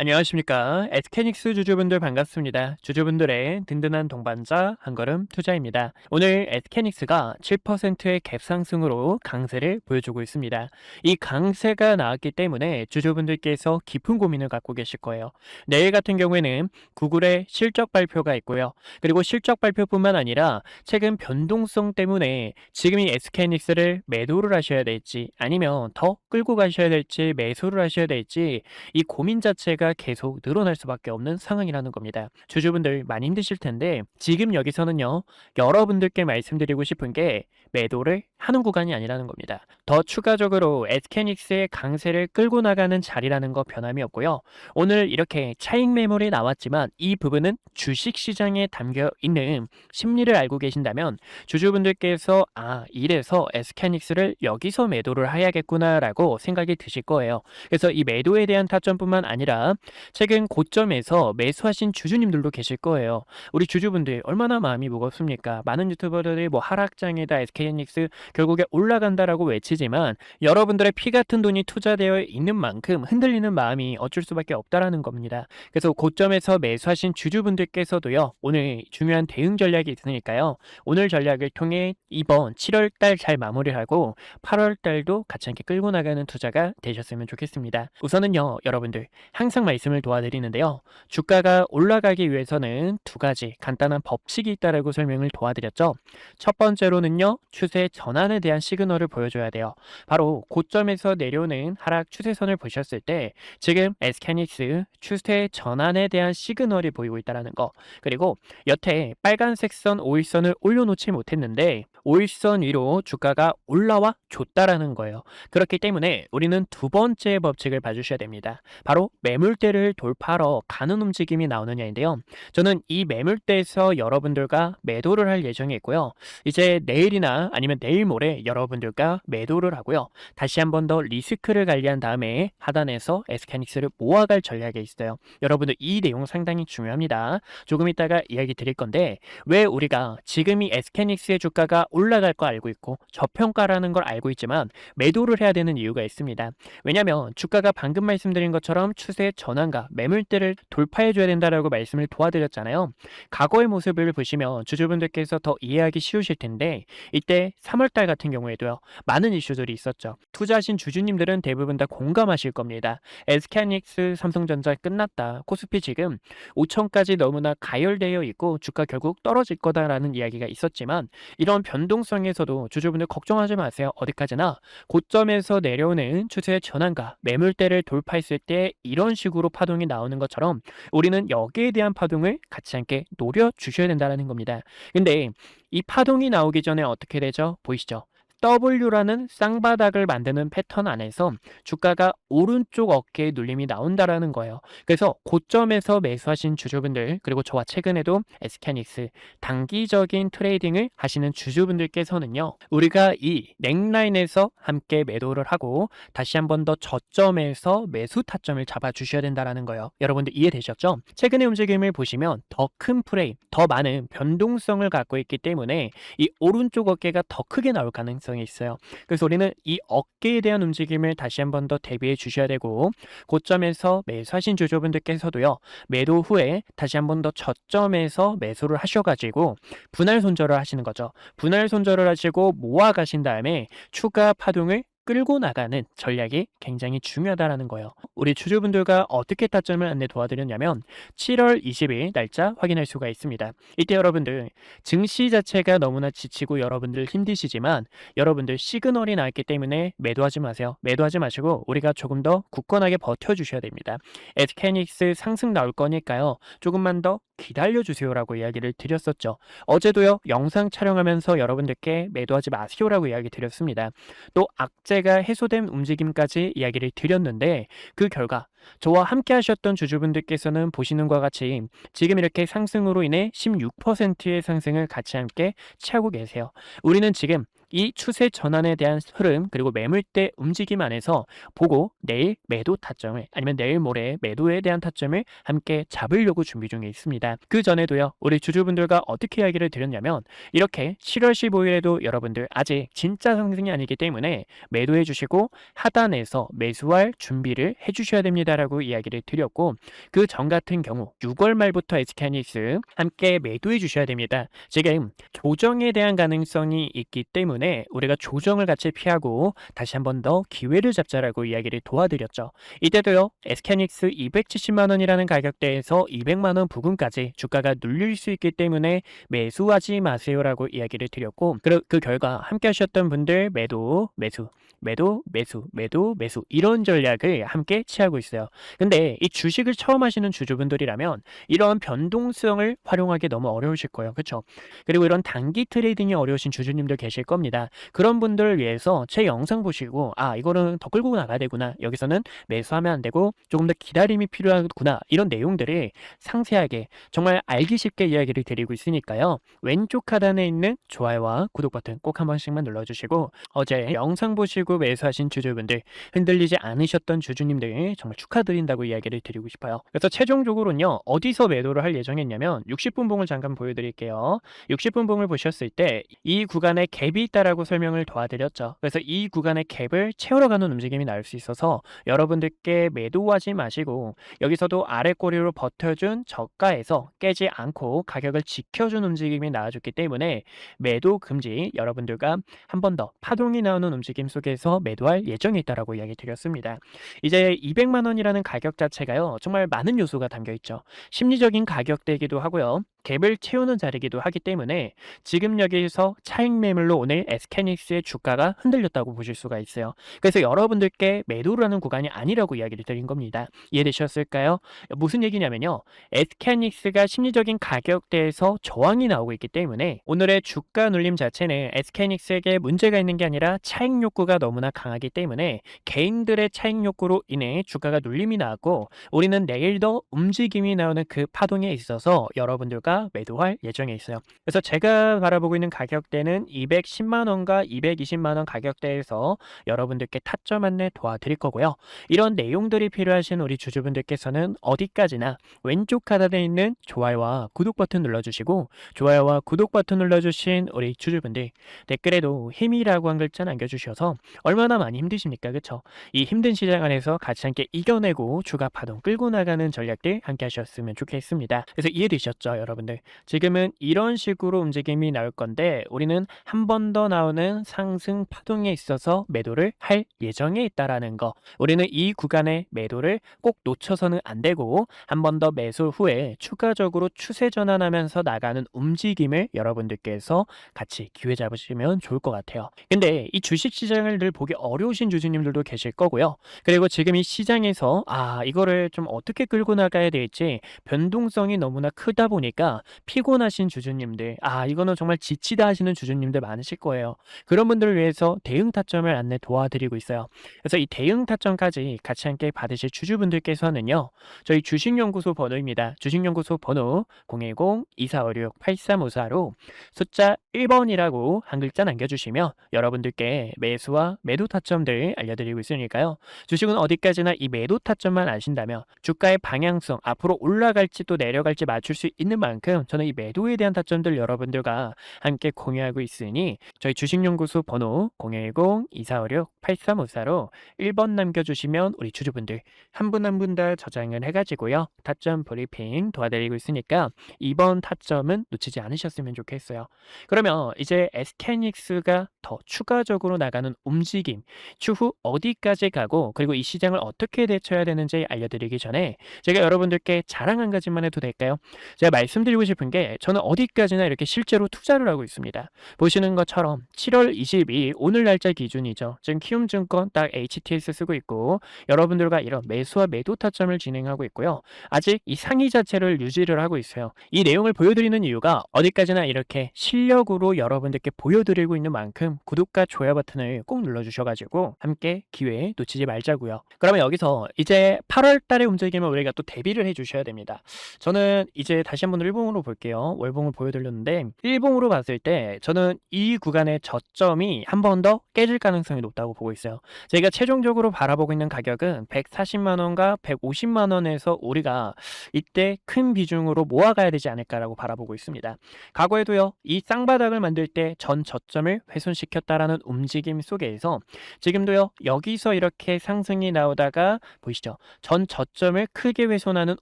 안녕하십니까. 에스케닉스 주주분들 반갑습니다. 주주분들의 든든한 동반자 한걸음 투자입니다. 오늘 에스케닉스가 7%의 갭 상승으로 강세를 보여주고 있습니다. 이 강세가 나왔기 때문에 주주분들께서 깊은 고민을 갖고 계실 거예요. 내일 같은 경우에는 구글의 실적 발표가 있고요. 그리고 실적 발표뿐만 아니라 최근 변동성 때문에 지금 이 에스케닉스를 매도를 하셔야 될지 아니면 더 끌고 가셔야 될지 매수를 하셔야 될지 이 고민 자체가 계속 늘어날 수밖에 없는 상황이라는 겁니다. 주주분들 많이 힘드실 텐데 지금 여기서는요, 여러분들께 말씀드리고 싶은 게 매도를 하는 구간이 아니라는 겁니다. 더 추가적으로 에스케닉스의 강세를 끌고 나가는 자리라는 거 변함이 없고요. 오늘 이렇게 차익 매물이 나왔지만 이 부분은 주식시장에 담겨 있는 심리를 알고 계신다면 주주분들께서 이래서 에스케닉스를 여기서 매도를 해야겠구나라고 생각이 드실 거예요. 그래서 이 매도에 대한 타점뿐만 아니라 최근 고점에서 매수하신 주주님들도 계실 거예요. 우리 주주분들 얼마나 마음이 무겁습니까? 많은 유튜버들이 뭐 하락장에다 SK하이닉스 결국에 올라간다라고 외치지만 여러분들의 피 같은 돈이 투자되어 있는 만큼 흔들리는 마음이 어쩔 수밖에 없다라는 겁니다. 그래서 고점에서 매수하신 주주분들께서도요, 오늘 중요한 대응 전략이 있으니까요, 오늘 전략을 통해 이번 7월달 잘 마무리하고 8월달도 같이 함께 끌고 나가는 투자가 되셨으면 좋겠습니다. 우선은요, 여러분들 항상 말씀을 도와드리는데요, 주가가 올라가기 위해서는 두 가지 간단한 법칙이 있다라고 설명을 도와드렸죠. 첫 번째로는요, 추세 전환에 대한 시그널을 보여줘야 돼요. 바로 고점에서 내려오는 하락 추세선을 보셨을 때 지금 에스케닉스 추세 전환에 대한 시그널이 보이고 있다는 거, 그리고 여태 빨간색 선 5일선을 올려놓지 못했는데 5일선 위로 주가가 올라와 줬다라는 거예요. 그렇기 때문에 우리는 두 번째 법칙을 봐주셔야 됩니다. 바로 매물대를 돌파하러 가는 움직임이 나오느냐인데요. 저는 이 매물대에서 여러분들과 매도를 할 예정이 있고요. 이제 내일이나 아니면 내일 모레 여러분들과 매도를 하고요. 다시 한 번 더 리스크를 관리한 다음에 하단에서 에스케닉스를 모아갈 전략이 있어요. 여러분들 이 내용 상당히 중요합니다. 조금 이따가 이야기 드릴 건데, 왜 우리가 지금 이 에스케닉스의 주가가 올라갈 거 알고 있고 저평가라는 걸 알고 있지만 매도를 해야 되는 이유가 있습니다. 왜냐하면 주가가 방금 말씀드린 것처럼 추세 전환과 매물대를 돌파해 줘야 된다라고 말씀을 도와드렸잖아요. 과거의 모습을 보시면 주주분들께서 더 이해하기 쉬우실 텐데, 이때 3월달 같은 경우에도요, 많은 이슈들이 있었죠. 투자하신 주주님들은 대부분 다 공감하실 겁니다. SK하이닉스, 삼성전자 끝났다, 코스피 지금 5천까지 너무나 가열되어 있고 주가 결국 떨어질 거다라는 이야기가 있었지만, 이런 변동성에서도 주주분들 걱정하지 마세요. 어디까지나 고점에서 내려오는 추세의 전환과 매물대를 돌파했을 때 이런 식으로 파동이 나오는 것처럼 우리는 여기에 대한 파동을 같이 함께 노려주셔야 된다는 겁니다. 근데 이 파동이 나오기 전에 어떻게 되죠? 보이시죠? W라는 쌍바닥을 만드는 패턴 안에서 주가가 오른쪽 어깨에 눌림이 나온다라는 거예요. 그래서 고점에서 매수하신 주주분들, 그리고 저와 최근에도 SK하이닉스 단기적인 트레이딩을 하시는 주주분들께서는요, 우리가 이 넥라인에서 함께 매도를 하고 다시 한 번 더 저점에서 매수 타점을 잡아 주셔야 된다는 거예요. 여러분들 이해되셨죠? 최근의 움직임을 보시면 더 큰 프레임, 더 많은 변동성을 갖고 있기 때문에 이 오른쪽 어깨가 더 크게 나올 가능성이 있어요. 그래서 우리는 이 어깨에 대한 움직임을 다시 한 번 더 대비해 주셔야 되고, 고점에서 매수하신 주주분들께서도요, 매도 후에 다시 한 번 더 저점에서 매수를 하셔가지고 분할 손절을 하시는 거죠. 분할 손절을 하시고 모아 가신 다음에 추가 파동을 끌고 나가는 전략이 굉장히 중요하다는 거예요. 우리 주주분들과 어떻게 타점을 안내 도와드렸냐면 7월 20일 날짜 확인할 수가 있습니다. 이때 여러분들 증시 자체가 너무나 지치고 여러분들 힘드시지만 여러분들 시그널이 나왔기 때문에 매도하지 마세요. 매도하지 마시고 우리가 조금 더 굳건하게 버텨주셔야 됩니다. SK하이닉스 상승 나올 거니까요, 조금만 더 기다려주세요라고 이야기를 드렸었죠. 어제도요, 영상 촬영하면서 여러분들께 매도하지 마세요라고 이야기 드렸습니다. 또 악재가 해소된 움직임까지 이야기를 드렸는데, 그 결과 저와 함께 하셨던 주주분들께서는 보시는 것과 같이 지금 이렇게 상승으로 인해 16%의 상승을 같이 함께 취하고 계세요. 우리는 지금 이 추세 전환에 대한 흐름, 그리고 매물대 움직임 안에서 보고 내일 매도 타점을, 아니면 내일 모레 매도에 대한 타점을 함께 잡으려고 준비 중에 있습니다. 그 전에도요, 우리 주주분들과 어떻게 이야기를 드렸냐면, 이렇게 7월 15일에도 여러분들 아직 진짜 상승이 아니기 때문에 매도해 주시고 하단에서 매수할 준비를 해 주셔야 됩니다 있다라고 이야기를 드렸고 그 전 같은 경우 6월 말부터 SK하이닉스 함께 매도해 주셔야 됩니다. 지금 조정에 대한 가능성이 있기 때문에 우리가 조정을 같이 피하고 다시 한 번 더 기회를 잡자라고 이야기를 도와드렸죠. 이때도요. SK하이닉스 270만 원이라는 가격대에서 200만 원 부근까지 주가가 눌릴 수 있기 때문에 매수하지 마세요라고 이야기를 드렸고 그 결과 함께 하셨던 분들 매도, 매수, 매도, 매수, 매도, 매수 이런 전략을 함께 취하고 있어요. 근데 이 주식을 처음 하시는 주주분들이라면 이런 변동성을 활용하기 너무 어려우실 거예요. 그렇죠? 그리고 이런 단기 트레이딩이 어려우신 주주님들 계실 겁니다. 그런 분들을 위해서 제 영상 보시고 이거는 더 끌고 나가야 되구나. 여기서는 매수하면 안 되고 조금 더 기다림이 필요하구나. 이런 내용들을 상세하게 정말 알기 쉽게 이야기를 드리고 있으니까요. 왼쪽 하단에 있는 좋아요와 구독 버튼 꼭 한 번씩만 눌러주시고 어제 영상 보시고 매수하신 주주분들 흔들리지 않으셨던 주주님들 정말 축하드린다고 이야기를 드리고 싶어요. 그래서 최종적으로는요. 어디서 매도를 할 예정이냐면 60분 봉을 잠깐 보여드릴게요. 60분 봉을 보셨을 때 이 구간에 갭이 있다라고 설명을 도와드렸죠. 그래서 이 구간의 갭을 채우러 가는 움직임이 나올 수 있어서 여러분들께 매도하지 마시고 여기서도 아래 꼬리로 버텨준 저가에서 깨지 않고 가격을 지켜준 움직임이 나와줬기 때문에 매도 금지 여러분들과 한 번 더 파동이 나오는 움직임 속에서 매도할 예정이 있다라고 이야기 드렸습니다. 이제 200만 원이라는 가격 자체가요. 정말 많은 요소가 담겨 있죠. 심리적인 가격대이기도 하고요. 갭을 채우는 자리이기도 하기 때문에 지금 여기서 차익 매물로 오늘 SK하이닉스의 주가가 흔들렸다고 보실 수가 있어요. 그래서 여러분들께 매도라는 구간이 아니라고 이야기를 드린 겁니다. 이해되셨을까요? 무슨 얘기냐면요. SK하이닉스가 심리적인 가격대에서 저항이 나오고 있기 때문에 오늘의 주가 눌림 자체는 SK하이닉스에게 문제가 있는 게 아니라 차익 욕구가 너무나 강하기 때문에 개인들의 차익 욕구로 인해 주가가 눌림이 나왔고 우리는 내일 더 움직임이 나오는 그 파동에 있어서 여러분들과 매도할 예정에 있어요. 그래서 제가 바라보고 있는 가격대는 210만 원과 220만 원 가격대에서 여러분들께 타점 안내 도와드릴 거고요. 이런 내용들이 필요하신 우리 주주분들께서는 어디까지나 왼쪽 하단에 있는 좋아요와 구독 버튼 눌러주시고 좋아요와 구독 버튼 눌러주신 우리 주주분들 댓글에도 힘이라고 한 글자 남겨주셔서 얼마나 많이 힘드십니까? 그쵸? 이 힘든 시장 안에서 같이 함께 이겨내고 주가 파동 끌고 나가는 전략들 함께 하셨으면 좋겠습니다. 그래서 이해되셨죠 여러분들? 지금은 이런 식으로 움직임이 나올 건데 우리는 한 번 더 나오는 상승 파동에 있어서 매도를 할 예정에 있다라는 거 우리는 이 구간의 매도를 꼭 놓쳐서는 안 되고 한 번 더 매수 후에 추가적으로 추세 전환하면서 나가는 움직임을 여러분들께서 같이 기회 잡으시면 좋을 것 같아요. 근데 이 주식시장을 늘 보기 어려우신 주주님들도 계실 거고요. 그리고 지금 이 시장에서 이거를 좀 어떻게 끌고 나가야 될지 변동성이 너무나 크다 보니까 피곤하신 주주님들 이거는 정말 지치다 하시는 주주님들 많으실 거예요. 그런 분들을 위해서 대응 타점을 안내 도와드리고 있어요. 그래서 이 대응 타점까지 같이 함께 받으실 주주분들께서는요. 저희 주식연구소 번호입니다. 주식연구소 번호 010-2456-8354로 숫자 1번이라고 한 글자 남겨주시면 여러분들께 매수와 매도 타점들 알려드리고 있으니까요. 주식은 어디까지나 이 매도 타점만 아신다면 주가의 방향성 앞으로 올라갈지 또 내려갈지 맞출 수 있는 만큼 저는 이 매도에 대한 타점들 여러분들과 함께 공유하고 있으니 저희 주식연구소 번호 010-2456-8354로 1번 남겨주시면 우리 주주분들 한 분 한 분 다 저장을 해가지고요. 타점 브리핑 도와드리고 있으니까 이번 타점은 놓치지 않으셨으면 좋겠어요. 그러면 이제 SK하이닉스가 더 추가적으로 나가는 움직임 추후 어디까지 가고 그리고 이 시장을 어떻게 대처해야 되는지 알려드리기 전에 제가 여러분들께 자랑 한 가지만 해도 될까요? 제가 말씀드리고 싶은 게 저는 어디까지나 이렇게 실제로 투자를 하고 있습니다. 보시는 것처럼 7월 22일 오늘 날짜 기준이죠. 지금 키움증권 딱 HTS 쓰고 있고 여러분들과 이런 매수와 매도 타점을 진행하고 있고요. 아직 이 상위 자체를 유지를 하고 있어요. 이 내용을 보여드리는 이유가 어디까지나 이렇게 실력으로 여러분들께 보여드리고 있는 만큼 구독과 좋아요 버튼을 꼭 눌러주셔가지고 함께 기회 놓치지 말자고요. 그러면 여기서 이제 8월 달의 움직임을 우리가 또 대비를 해주셔야 됩니다. 저는 이제 다시 한번 월봉으로 볼게요. 월봉을 보여드렸는데 일봉으로 봤을 때 저는 이 구간의 저점이 한 번 더 깨질 가능성이 높다고 보고 있어요. 제가 최종적으로 바라보고 있는 가격은 140만 원과 150만 원에서 우리가 이때 큰 비중으로 모아가야 되지 않을까라고 바라보고 있습니다. 과거에도요, 이 쌍바닥을 만들 때 전 저점을 훼손시켰다라는 움직임 속에서 지금도요, 여기서 이렇게 상승이 나오다가 보이시죠? 전 저점을 크게 훼손하는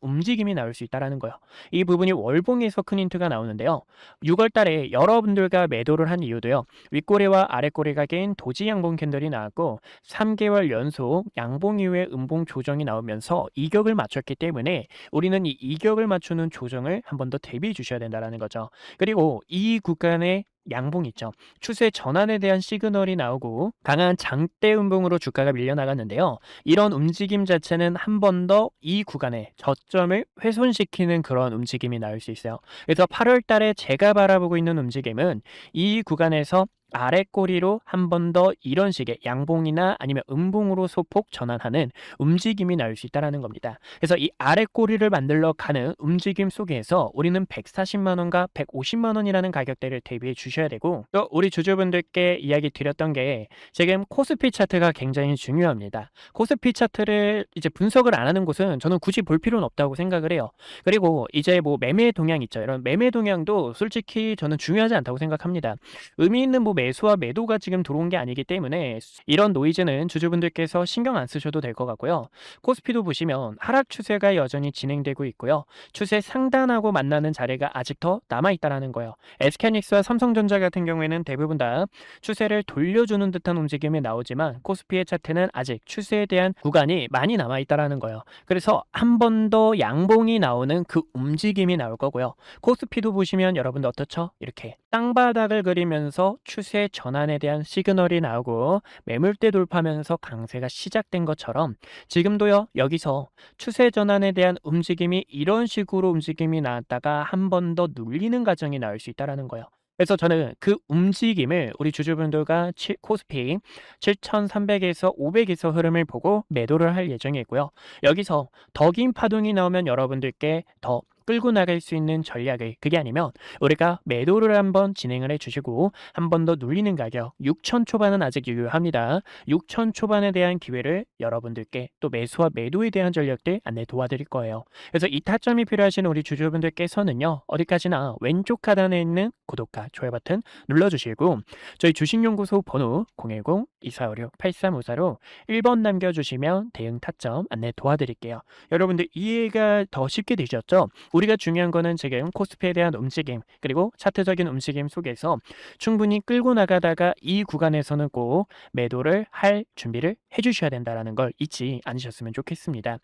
움직임이 나올 수 있다라는 거예요. 이 부분이 월봉에서 큰 힌트가 나오는데요. 6월 달에 여러분들과 매도를 한 이유도요. 윗꼬리와 아랫꼬리가 낀 도지 양봉 캔들이 나왔고 3개월 연속 양봉 이후에 음봉 조정이 나오면서 이격을 맞췄기 때문에 우리는 이 이격을 맞추는 조정을 한 번 더 대비해 주셔야 된다는 거죠. 그리고 이 구간의 양봉 있죠. 추세 전환에 대한 시그널이 나오고 강한 장대 음봉으로 주가가 밀려나갔는데요. 이런 움직임 자체는 한 번 더 이 구간의 저점을 훼손시키는 그런 움직임이 나올 수 있어요. 그래서 8월 달에 제가 바라보고 있는 움직임은 이 구간에서 아랫꼬리로 한 번 더 이런 식의 양봉이나 아니면 음봉으로 소폭 전환하는 움직임이 나올 수 있다는 겁니다. 그래서 이 아랫꼬리를 만들러 가는 움직임 속에서 우리는 140만 원과 150만 원이라는 가격대를 대비해 주셔야 되고, 또 우리 주주분들께 이야기 드렸던 게 지금 코스피 차트가 굉장히 중요합니다. 코스피 차트를 이제 분석을 안 하는 곳은 저는 굳이 볼 필요는 없다고 생각을 해요. 그리고 이제 뭐 매매 동향 있죠. 이런 매매 동향도 솔직히 저는 중요하지 않다고 생각합니다. 의미 있는 뭐 매수와 매도가 지금 들어온 게 아니기 때문에 이런 노이즈는 주주분들께서 신경 안 쓰셔도 될 것 같고요. 코스피도 보시면 하락 추세가 여전히 진행되고 있고요. 추세 상단하고 만나는 자리가 아직 더 남아있다는 거예요. SK하이닉스와 삼성전자 같은 경우에는 대부분 다 추세를 돌려주는 듯한 움직임이 나오지만 코스피의 차트는 아직 추세에 대한 구간이 많이 남아있다는 거예요. 그래서 한 번 더 양봉이 나오는 그 움직임이 나올 거고요. 코스피도 보시면 여러분들 어떻죠? 이렇게 땅바닥을 그리면서 추세 전환에 대한 시그널이 나오고 매물대 돌파하면서 강세가 시작된 것처럼 지금도요, 여기서 추세 전환에 대한 움직임이 이런 식으로 움직임이 나왔다가 한 번 더 눌리는 과정이 나올 수 있다는 거예요. 그래서 저는 그 움직임을 우리 주주분들과 코스피 7,300에서 500에서 흐름을 보고 매도를 할 예정이고요. 여기서 더 긴 파동이 나오면 여러분들께 더 끌고 나갈 수 있는 전략을, 그게 아니면 우리가 매도를 한번 진행을 해주시고 한 번 더 눌리는 가격 6천 초반은 아직 유효합니다. 6천 초반에 대한 기회를 여러분들께 또 매수와 매도에 대한 전략들 안내 도와드릴 거예요. 그래서 이 타점이 필요하신 우리 주주분들께서는요, 어디까지나 왼쪽 하단에 있는 구독과 좋아요 버튼 눌러주시고 저희 주식연구소 번호 010-2456-8354로 1번 남겨주시면 대응 타점 안내 도와드릴게요. 여러분들 이해가 더 쉽게 되셨죠? 우리가 중요한 거는 지금 코스피에 대한 움직임, 그리고 차트적인 움직임 속에서 충분히 끌고 나가다가 이 구간에서는 꼭 매도를 할 준비를 해주셔야 된다는 걸 잊지 않으셨으면 좋겠습니다.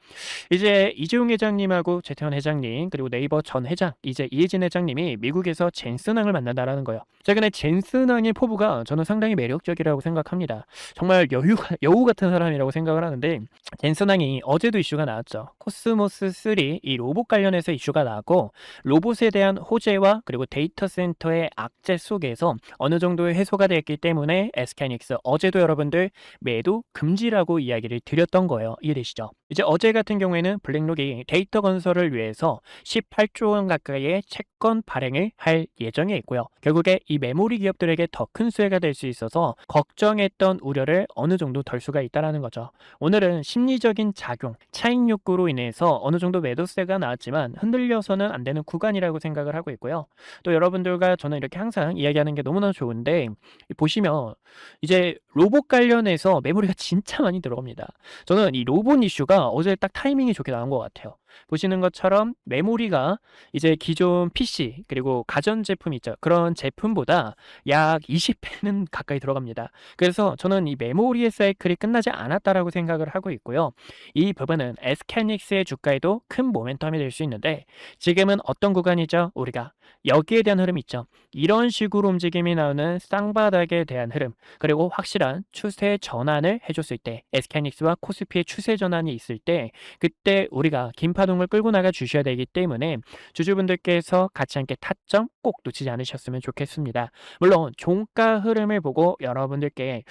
이제 이재용 회장님하고 최태원 회장님, 그리고 네이버 전 회장, 이제 이해진 회장님이 미국에서 젠슨왕을 만난다라는 거예요. 최근에 젠슨왕의 포부가 저는 상당히 매력적이라고 생각합니다. 정말 여우 같은 사람이라고 생각을 하는데, 젠슨왕이 어제도 이슈가 나왔죠. 코스모스 3 이 로봇 관련해서 이슈가 나왔고, 로봇에 대한 호재와 그리고 데이터 센터의 악재 속에서 어느 정도의 해소가 됐기 때문에 SK하이닉스 어제도 여러분들 매도 금지라고 이야기를 드렸던 거예요. 이해되시죠? 이제 어제 같은 경우에는 블랙록이 데이터 건설을 위해서 18조 원 가까이의 채권 발행을 할 예정에 있고요. 결국에 이 메모리 기업들에게 더 큰 수혜가 될 수 있어서 걱정했던 우려를 어느 정도 덜 수가 있다는 거죠. 오늘은 심리적인 작용, 차익 욕구로 인해서 어느 정도 매도세가 나왔지만 흔들려서는 안 되는 구간이라고 생각을 하고 있고요. 또 여러분들과 저는 이렇게 항상 이야기하는 게 너무나 좋은데, 보시면 이제 로봇 관련해서 메모리가 진짜 많이 들어갑니다. 저는 이 로봇 이슈가 어제 딱 타이밍이 좋게 나온 것 같아요. 보시는 것처럼 메모리가 이제 기존 PC 그리고 가전제품 있죠. 그런 제품보다 약 20배는 가까이 들어갑니다. 그래서 저는 이 메모리의 사이클이 끝나지 않았다라고 생각을 하고 있고요. 이 부분은 SK하이닉스의 주가에도 큰 모멘텀이 될 수 있는데, 지금은 어떤 구간이죠? 우리가 여기에 대한 흐름이 있죠. 이런 식으로 움직임이 나오는 쌍바닥에 대한 흐름, 그리고 확실한 추세 전환을 해줬을 때, SK하이닉스와 코스피의 추세 전환이 있을 때, 그때 우리가 긴 파동을 끌고 나가 주셔야 되기 때문에 주주분들께서 같이 함께 타점 꼭 놓치지 않으셨으면 좋겠습니다. 물론 종가 흐름을 보고 여러분들께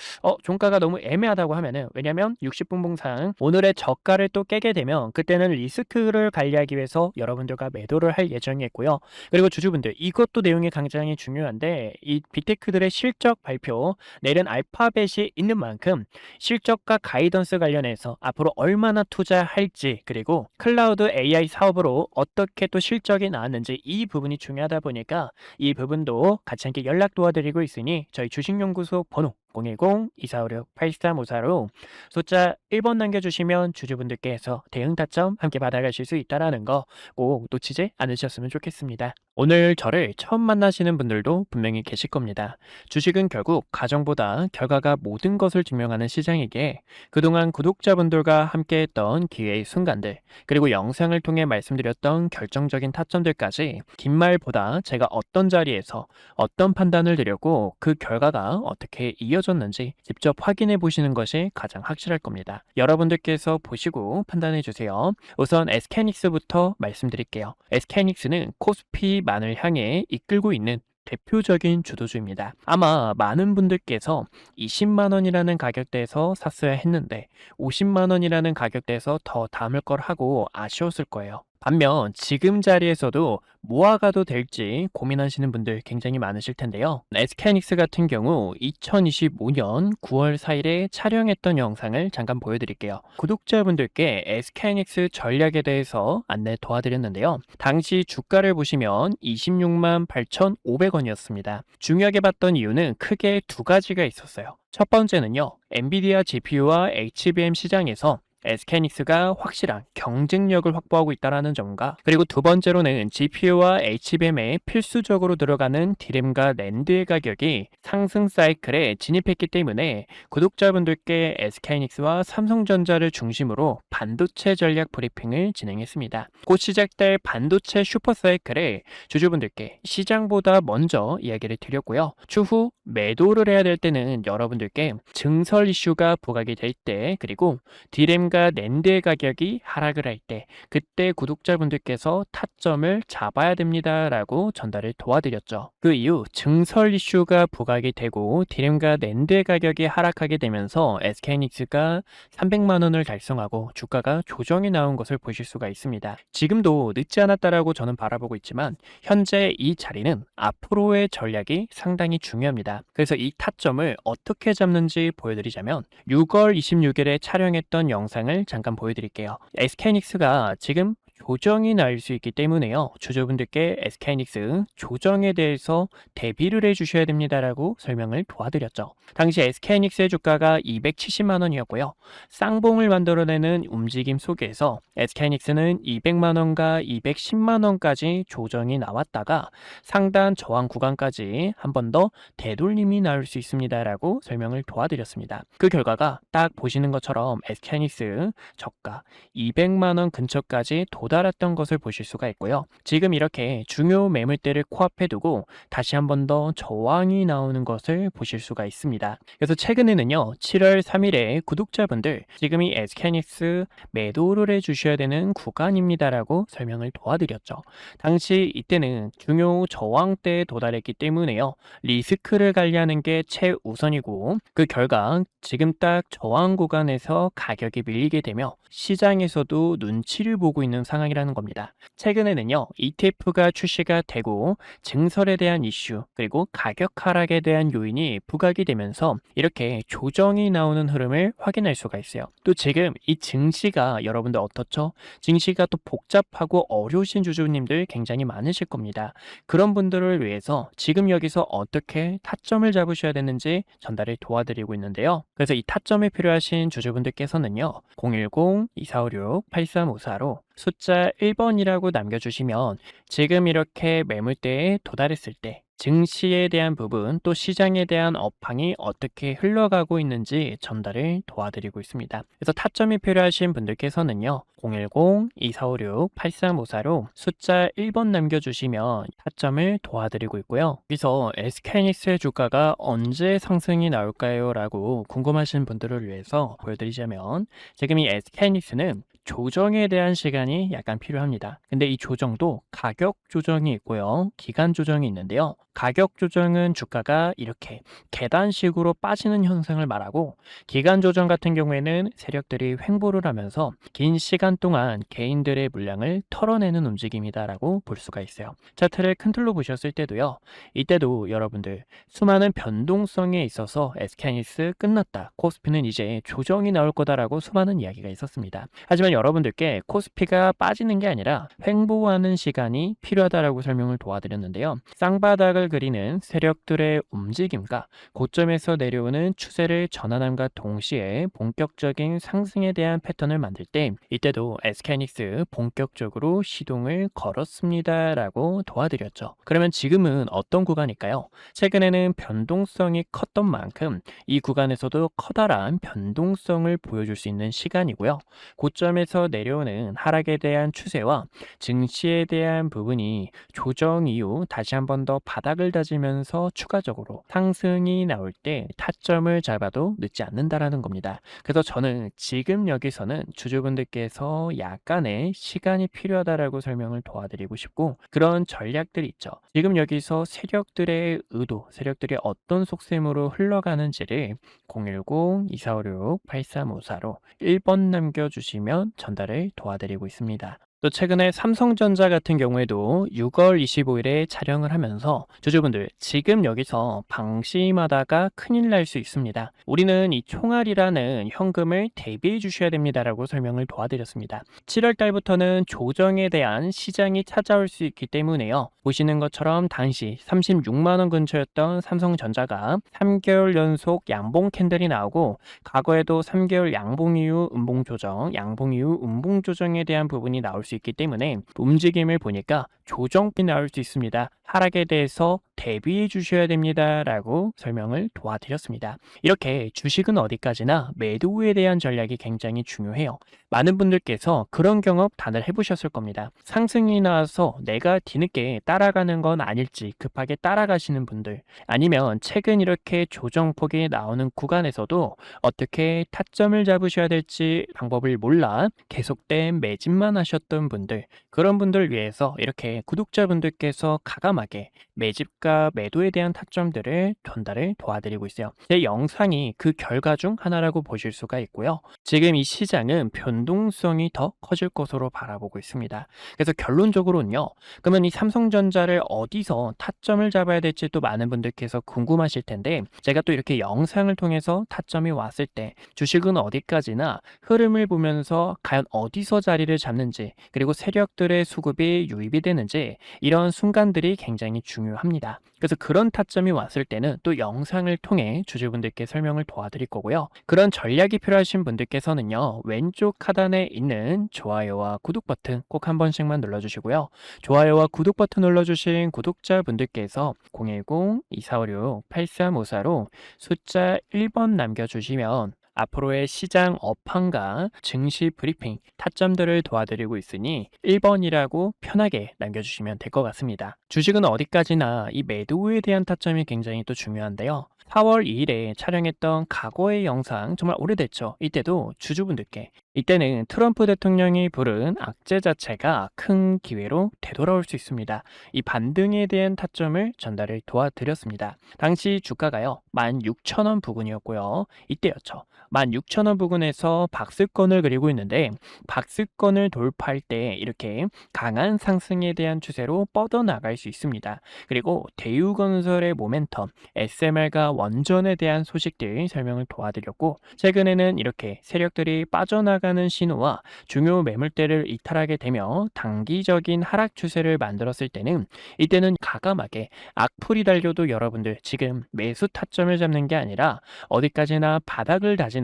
종가가 너무 애매하다고 하면은, 왜냐면 60분 봉상 오늘의 저가를 또 깨게 되면 그때는 리스크를 관리하기 위해서 여러분들과 매도를 할 예정이고요. 그리고 주주분들, 이것도 내용이 굉장히 중요한데, 이 빅테크들의 실적 발표, 내일은 알파벳이 있는 만큼 실적과 가이던스 관련해서 앞으로 얼마나 투자할지, 그리고 클라우드 AI 사업으로 어떻게 또 실적이 나왔는지, 이 부분이 중요하다 보니까 이 부분도 같이 함께 연락 도와드리고 있으니 저희 주식연구소 번호 010-2456-8354로 숫자 1번 남겨주시면 주주분들께서 대응 타점 함께 받아가실 수 있다는 거 꼭 놓치지 않으셨으면 좋겠습니다. 오늘 저를 처음 만나시는 분들도 분명히 계실 겁니다. 주식은 결국 가정보다 결과가 모든 것을 증명하는 시장이기에 그동안 구독자분들과 함께했던 기회의 순간들, 그리고 영상을 통해 말씀드렸던 결정적인 타점들까지 긴 말보다 제가 어떤 자리에서 어떤 판단을 드렸고 그 결과가 어떻게 이어졌는지 직접 확인해 보시는 것이 가장 확실할 겁니다. 여러분들께서 보시고 판단해 주세요. 우선 SK하이닉스부터 말씀드릴게요. SK하이닉스는 코스피만을 향해 이끌고 있는 대표적인 주도주입니다. 아마 많은 분들께서 20만 원이라는 가격대에서 샀어야 했는데 50만 원이라는 가격대에서 더 담을 걸 하고 아쉬웠을 거예요. 반면 지금 자리에서도 모아가도 될지 고민하시는 분들 굉장히 많으실 텐데요. SK하이닉스 같은 경우 2025년 9월 4일에 촬영했던 영상을 잠깐 보여드릴게요. 구독자분들께 SK하이닉스 전략에 대해서 안내 도와드렸는데요. 당시 주가를 보시면 26만 8,500원이었습니다. 중요하게 봤던 이유는 크게 두 가지가 있었어요. 첫 번째는요, 엔비디아 GPU와 HBM 시장에서 SK하이닉스가 확실한 경쟁력을 확보하고 있다는 점과, 그리고 두 번째로는 GPU와 HBM에 필수적으로 들어가는 디램과 낸드의 가격이 상승 사이클에 진입했기 때문에 구독자분들께 SK하이닉스와 삼성전자를 중심으로 반도체 전략 브리핑을 진행했습니다. 곧 시작될 반도체 슈퍼 사이클에 주주분들께 시장보다 먼저 이야기를 드렸고요. 추후 매도를 해야 될 때는 여러분들께 증설 이슈가 부각이 될 때, 그리고 디램 낸드의 가격이 하락을 할 때, 그때 구독자분들께서 타점을 잡아야 됩니다라고 전달을 도와드렸죠. 그 이후 증설 이슈가 부각이 되고 디램과 낸드의 가격이 하락하게 되면서 SK하이닉스가 300만 원을 달성하고 주가가 조정이 나온 것을 보실 수가 있습니다. 지금도 늦지 않았다라고 저는 바라보고 있지만 현재 이 자리는 앞으로의 전략이 상당히 중요합니다. 그래서 이 타점을 어떻게 잡는지 보여드리자면 6월 26일에 촬영했던 영상을 잠깐 보여드릴게요. SK하이닉스가 지금 조정이 날 수 있기 때문에요. 주주분들께 SK하이닉스 조정에 대해서 대비를 해주셔야 됩니다라고 설명을 도와드렸죠. 당시 SK하이닉스의 주가가 270만 원이었고요. 쌍봉을 만들어내는 움직임 속에서 SK하이닉스는 200만 원과 210만 원까지 조정이 나왔다가 상단 저항 구간까지 한 번 더 되돌림이 나올 수 있습니다라고 설명을 도와드렸습니다. 그 결과가 딱 보시는 것처럼 SK하이닉스 저가 200만 원 근처까지 도달했던 것을 보실 수가 있고요. 지금 이렇게 중요 매물대를 코앞에 두고 다시 한 번 더 저항이 나오는 것을 보실 수가 있습니다. 그래서 최근에는요, 7월 3일에 구독자분들 지금이 SK하이닉스 매도를 해주셔야 되는 구간입니다라고 설명을 도와드렸죠. 당시 이때는 중요 저항대에 도달했기 때문에요, 리스크를 관리하는 게 최우선이고, 그 결과 지금 딱 저항 구간에서 가격이 밀리게 되며 시장에서도 눈치를 보고 있는 상황이라는 겁니다. 최근에는요, ETF가 출시가 되고 증설에 대한 이슈, 그리고 가격 하락에 대한 요인이 부각이 되면서 이렇게 조정이 나오는 흐름을 확인할 수가 있어요. 또 지금 이 증시가 여러분들 어떻죠? 증시가 또 복잡하고 어려우신 주주님들 굉장히 많으실 겁니다. 그런 분들을 위해서 지금 여기서 어떻게 타점을 잡으셔야 되는지 전달을 도와드리고 있는데요. 그래서 이 타점이 필요하신 주주분들께서는요, 010-2456-8354로 숫자 1번이라고 남겨주시면 지금 이렇게 매물대에 도달했을 때 증시에 대한 부분, 또 시장에 대한 업황이 어떻게 흘러가고 있는지 전달을 도와드리고 있습니다. 그래서 타점이 필요하신 분들께서는요, 010-2456-8354로 숫자 1번 남겨주시면 타점을 도와드리고 있고요. 여기서 SK하이닉스의 주가가 언제 상승이 나올까요? 라고 궁금하신 분들을 위해서 보여드리자면, 지금 이 SK하이닉스는 조정에 대한 시간이 약간 필요합니다. 근데 이 조정도 가격 조정이 있고요. 기간 조정이 있는데요. 가격 조정은 주가가 이렇게 계단식으로 빠지는 현상을 말하고, 기간 조정 같은 경우에는 세력들이 횡보를 하면서 긴 시간 동안 개인들의 물량을 털어내는 움직임이다라고 볼 수가 있어요. 차트를 큰 틀로 보셨을 때도요. 이때도 여러분들 수많은 변동성에 있어서 SK하이닉스 끝났다, 코스피는 이제 조정이 나올 거다라고 수많은 이야기가 있었습니다. 하지만 여러분들께 코스피가 빠지는 게 아니라 횡보하는 시간이 필요하다라고 설명을 도와드렸는데요. 쌍바닥을 그리는 세력들의 움직임과 고점에서 내려오는 추세를 전환함과 동시에 본격적인 상승에 대한 패턴을 만들 때, 이때도 SK하이닉스 본격적으로 시동을 걸었습니다라고 도와드렸죠. 그러면 지금은 어떤 구간일까요? 최근에는 변동성이 컸던 만큼 이 구간에서도 커다란 변동성을 보여줄 수 있는 시간이고요. 고점에서 내려오는 하락에 대한 추세와 증시에 대한 부분이 조정 이후 다시 한 번 더 바닥을 다지면서 추가적으로 상승이 나올 때 타점을 잡아도 늦지 않는다라는 겁니다. 그래서 저는 지금 여기서는 주주분들께서 약간의 시간이 필요하다라고 설명을 도와드리고 싶고, 그런 전략들이 있죠. 지금 여기서 세력들의 의도, 세력들이 어떤 속셈으로 흘러가는지를 010-2456-8354로 1번 남겨주시면 전달을 도와드리고 있습니다. 또 최근에 삼성전자 같은 경우에도 6월 25일에 촬영을 하면서 주주분들 지금 여기서 방심하다가 큰일 날 수 있습니다. 우리는 이 총알이라는 현금을 대비해 주셔야 됩니다라고 설명을 도와드렸습니다. 7월 달부터는 조정에 대한 시장이 찾아올 수 있기 때문에요. 보시는 것처럼 당시 36만 원 근처였던 삼성전자가 3개월 연속 양봉 캔들이 나오고, 과거에도 3개월 양봉 이후 음봉 조정, 양봉 이후 음봉 조정에 대한 부분이 나올 수 있기 때문에 움직임을 보니까 조정이 나올 수 있습니다. 하락에 대해서 대비해 주셔야 됩니다 라고 설명을 도와드렸습니다. 이렇게 주식은 어디까지나 매도에 대한 전략이 굉장히 중요해요. 많은 분들께서 그런 경험 다들 해보셨을 겁니다. 상승이 나와서 내가 뒤늦게 따라가는 건 아닐지 급하게 따라가시는 분들, 아니면 최근 이렇게 조정폭이 나오는 구간에서도 어떻게 타점을 잡으셔야 될지 방법을 몰라 계속된 매집만 하셨던 분들, 그런 분들 위해서 이렇게 구독자분들께서 가감하게 매집과 매도에 대한 타점들을 전달을 도와드리고 있어요. 제 영상이 그 결과 중 하나라고 보실 수가 있고요. 지금 이 시장은 변동성이 더 커질 것으로 바라보고 있습니다. 그래서 결론적으로는요. 그러면 이 삼성전자를 어디서 타점을 잡아야 될지 또 많은 분들께서 궁금하실 텐데, 제가 또 이렇게 영상을 통해서 타점이 왔을 때 주식은 어디까지나 흐름을 보면서 과연 어디서 자리를 잡는지, 그리고 세력들의 수급이 유입이 되는지, 이런 순간들이 굉장히 중요합니다. 그래서 그런 타점이 왔을 때는 또 영상을 통해 주주분들께 설명을 도와드릴 거고요. 그런 전략이 필요하신 분들께서는요, 왼쪽 하단에 있는 좋아요와 구독 버튼 꼭 한 번씩만 눌러주시고요. 좋아요와 구독 버튼 눌러주신 구독자분들께서 010-2456-8354로 숫자 1번 남겨주시면 앞으로의 시장 업황과 증시 브리핑, 타점들을 도와드리고 있으니 1번이라고 편하게 남겨주시면 될 것 같습니다. 주식은 어디까지나 이 매도에 대한 타점이 굉장히 또 중요한데요. 4월 2일에 촬영했던 과거의 영상, 정말 오래됐죠. 이때도 주주분들께, 이때는 트럼프 대통령이 부른 악재 자체가 큰 기회로 되돌아올 수 있습니다. 이 반등에 대한 타점을 전달을 도와드렸습니다. 당시 주가가요 16,000원 부근이었고요. 이때였죠. 16,000원 부근에서 박스권을 그리고 있는데, 박스권을 돌파할 때 이렇게 강한 상승에 대한 추세로 뻗어나갈 수 있습니다. 그리고 대우건설의 모멘텀, SMR과 원전에 대한 소식들 설명을 도와드렸고, 최근에는 이렇게 세력들이 빠져나가는 신호와 중요 매물대를 이탈하게 되며 단기적인 하락 추세를 만들었을 때는, 이때는 가감하게 악플이 달려도 여러분들 지금 매수 타점을 잡는 게 아니라 어디까지나 바닥을 다지는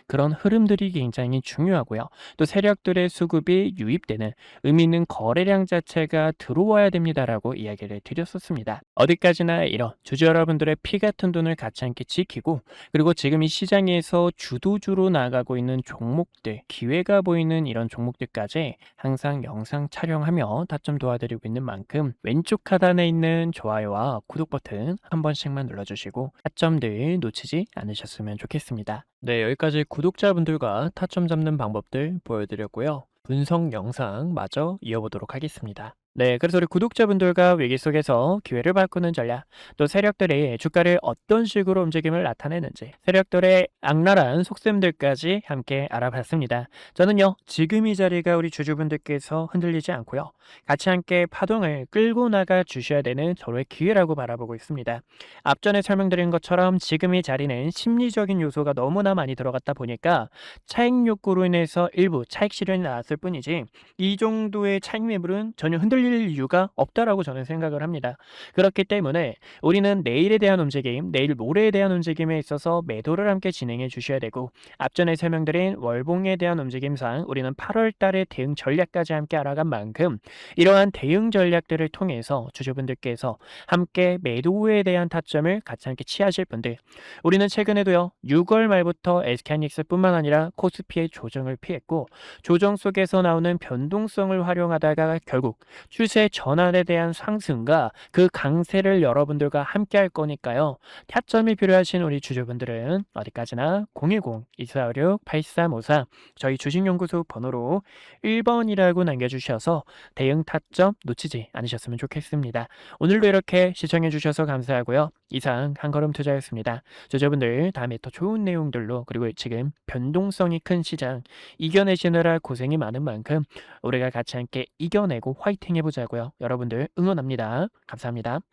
그런 흐름들이 굉장히 중요하고요. 또 세력들의 수급이 유입되는 의미 있는 거래량 자체가 들어와야 됩니다라고 이야기를 드렸었습니다. 어디까지나 이런 주주 여러분들의 피 같은 돈을 가치 않게 지키고, 그리고 지금 이 시장에서 주도주로 나가고 있는 종목들, 기회가 보이는 이런 종목들까지 항상 영상 촬영하며 타점 도와드리고 있는 만큼 왼쪽 하단에 있는 좋아요와 구독 버튼 한 번씩만 눌러주시고 타점들 놓치지 않으셨으면 좋겠습니다. 네, 여기까지 구독자분들과 타점 잡는 방법들 보여드렸고요. 분석 영상 마저 이어보도록 하겠습니다. 네, 그래서 우리 구독자분들과 위기 속에서 기회를 바꾸는 전략, 또 세력들이 주가를 어떤 식으로 움직임을 나타내는지, 세력들의 악랄한 속셈들까지 함께 알아봤습니다. 저는요, 지금 이 자리가 우리 주주분들께서 흔들리지 않고요, 같이 함께 파동을 끌고 나가 주셔야 되는 절호의 기회라고 바라보고 있습니다. 앞전에 설명드린 것처럼 지금 이 자리는 심리적인 요소가 너무나 많이 들어갔다 보니까 차익 욕구로 인해서 일부 차익 실현이 나왔을 뿐이지 이 정도의 차익 매물은 전혀 흔들릴 이유가 없다라고 저는 생각을 합니다. 그렇기 때문에 우리는 내일에 대한 움직임, 내일 모레에 대한 움직임에 있어서 매도를 함께 진행해 주셔야 되고 앞전에 설명드린 월봉에 대한 움직임상 우리는 8월 달에 대응 전략까지 함께 알아간 만큼 이러한 대응 전략들을 통해서 주주분들께서 함께 매도에 대한 타점을 같이 함께 취하실 분들 우리는 최근에도요 6월 말부터 SK하이닉스뿐만 아니라 코스피의 조정을 피했고 조정 속에서 나오는 변동성을 활용하다가 결국 추세 전환에 대한 상승과 그 강세를 여러분들과 함께 할 거니까요. 타점이 필요하신 우리 주주분들은 어디까지나 010-2456-8354 저희 주식연구소 번호로 1번이라고 남겨주셔서 대응 타점 놓치지 않으셨으면 좋겠습니다. 오늘도 이렇게 시청해 주셔서 감사하고요. 이상 한걸음 투자였습니다. 주주분들 다음에 더 좋은 내용들로 그리고 지금 변동성이 큰 시장 이겨내시느라 고생이 많은 만큼 우리가 같이 함께 이겨내고 화이팅 해보자고요. 여러분들 응원합니다. 감사합니다.